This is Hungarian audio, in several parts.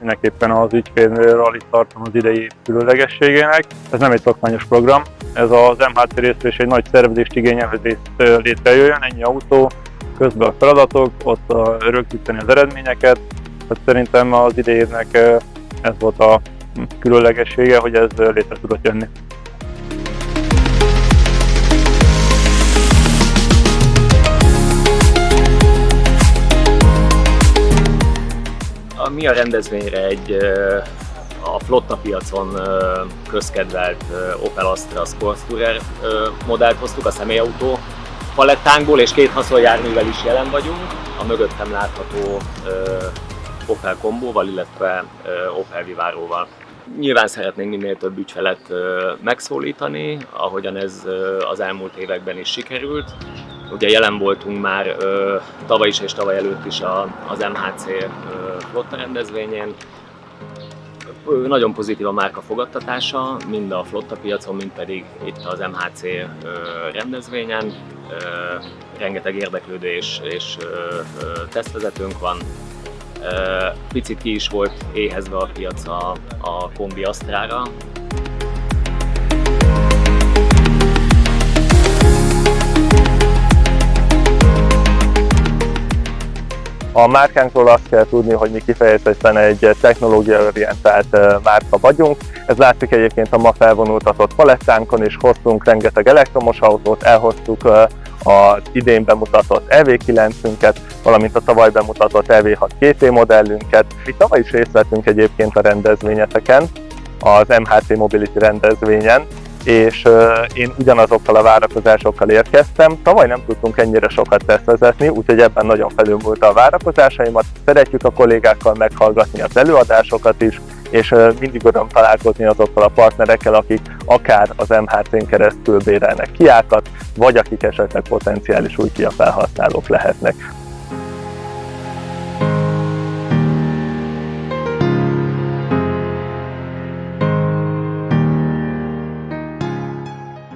mindenképpen az ügyfélrally tartom az idei különlegességének. Ez nem egy szokványos program, ez az MHC részről is egy nagy szervezést igényel, hogy létrejöjjön, ennyi autó, közben a feladatok, ott rögzíteni az eredményeket. Tehát szerintem az idei évnek ez volt a különlegessége, hogy ez létre tudott jönni. Mi a rendezvényre egy a flotta piacon közkedvelt Opel Astra Sports Tourer modellt hoztuk a személyautó palettánkból, és két haszonjárművel is jelen vagyunk, a mögöttem látható Opel Kombóval, illetve Opel Vivaroval. Nyilván szeretnénk minél több ügyfelet megszólítani, ahogyan ez az elmúlt években is sikerült. Ugye jelen voltunk már tavaly is és tavaly előtt is az MHC flotta rendezvényén. Nagyon pozitív a márka fogadtatása, mind a flotta piacon, mind pedig itt az MHC rendezvényen. Rengeteg érdeklődés és tesztvezetőnk van. Picit ki is volt éhezve a piac a kombi Astrára. A márkánkról azt kell tudni, hogy mi kifejezetten egy technológiaorientált márka vagyunk. Ez látszik egyébként a ma felvonultatott palettánkon is, hoztunk rengeteg elektromos autót, elhoztuk az idén bemutatott EV9-ünket, valamint a tavaly bemutatott EV6 GT modellünket. Mi tavaly is részt vettünk egyébként a rendezvényeteken, az MHC Mobility rendezvényen, és én ugyanazokkal a várakozásokkal érkeztem. Tavaly nem tudtunk ennyire sokat tesztvezetni, úgyhogy ebben nagyon felülmúlta a várakozásaimat. Szeretjük a kollégákkal meghallgatni az előadásokat is, és mindig öröm találkozni azokkal a partnerekkel, akik akár az MHC-n keresztül bérelnek Kiákat, vagy akik esetleg potenciális új Kia felhasználók lehetnek.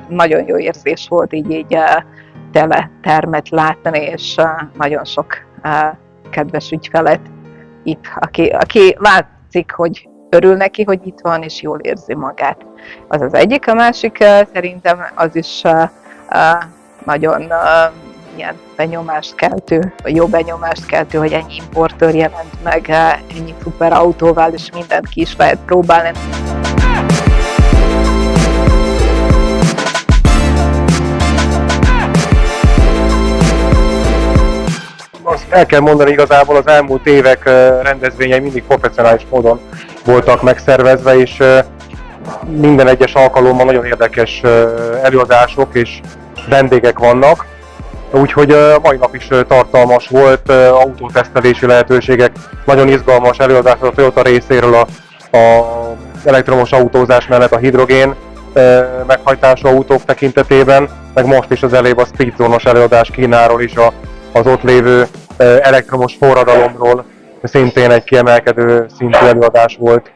Nagyon jó érzés volt így tele termet látni, és nagyon sok kedves ügyfelet itt, aki látszik, hogy örül neki, hogy itt van, és jól érzi magát. Az az egyik, a másik szerintem az is nagyon ilyen benyomást keltő, vagy jó benyomást keltő, hogy ennyi importőr jelent meg, ennyi szuper autóval, és mindent ki is lehet próbálni. Azt el kell mondani, igazából az elmúlt évek rendezvényei mindig professzionális módon voltak megszervezve, és minden egyes alkalommal nagyon érdekes előadások és vendégek vannak. Úgyhogy mai nap is tartalmas volt, autótesztelési lehetőségek, nagyon izgalmas előadás a Toyota részéről az elektromos autózás mellett a hidrogén meghajtású autók tekintetében, meg most is az elébb a speedzónos előadás Kínáról is, az ott lévő elektromos forradalomról, szintén egy kiemelkedő szintű előadás volt.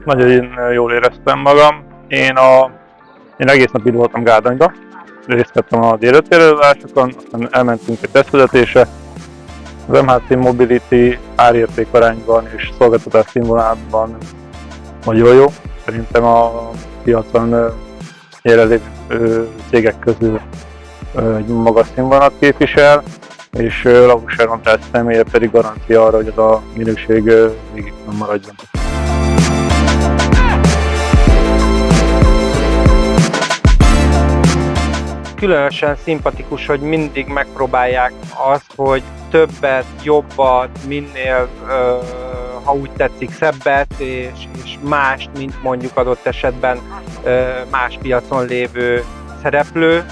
Nagyon jól éreztem magam. Én egész nap itt voltam Gárdonyba, részt vettem a délelőtti előadásokon, aztán elmentünk egy tesztvezetésre. Az MHC Mobility árértékarányban és szolgáltatás színvonalában nagyon jó. Szerintem a piacon jelenlévő cégek közül egy magas színvonalat képvisel, és Lauscher András személye pedig garancia arra, hogy ez a minőség végig nem maradjon. Különösen szimpatikus, hogy mindig megpróbálják azt, hogy többet, jobbat, minél, ha úgy tetszik, szebbet és mást, mint mondjuk adott esetben más piacon lévő szereplő.